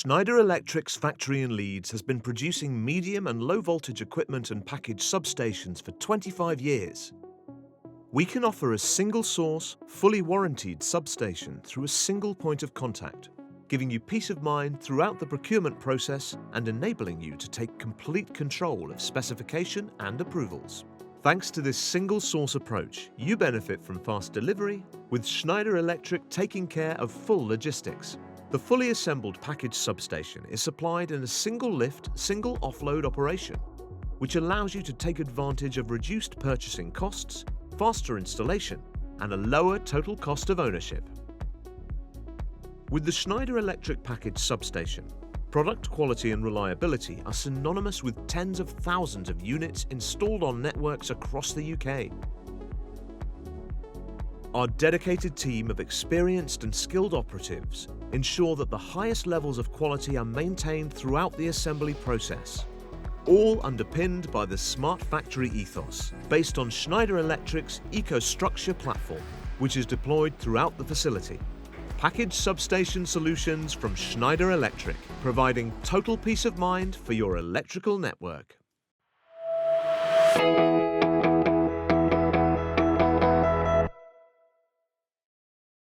Schneider Electric's factory in Leeds has been producing medium and low voltage equipment and package substations for 25 years. We can offer a single source, fully warranted substation through a single point of contact, giving you peace of mind throughout the procurement process and enabling you to take complete control of specification and approvals. Thanks to this single source approach, you benefit from fast delivery, with Schneider Electric taking care of full logistics. The fully assembled package substation is supplied in a single lift, single offload operation, which allows you to take advantage of reduced purchasing costs, faster installation, and a lower total cost of ownership. With the Schneider Electric package substation, product quality and reliability are synonymous with tens of thousands of units installed on networks across the UK. Our dedicated team of experienced and skilled operatives ensure that the highest levels of quality are maintained throughout the assembly process, all underpinned by the Smart Factory ethos, based on Schneider Electric's EcoStruxure platform, which is deployed throughout the facility. Package substation solutions from Schneider Electric, providing total peace of mind for your electrical network.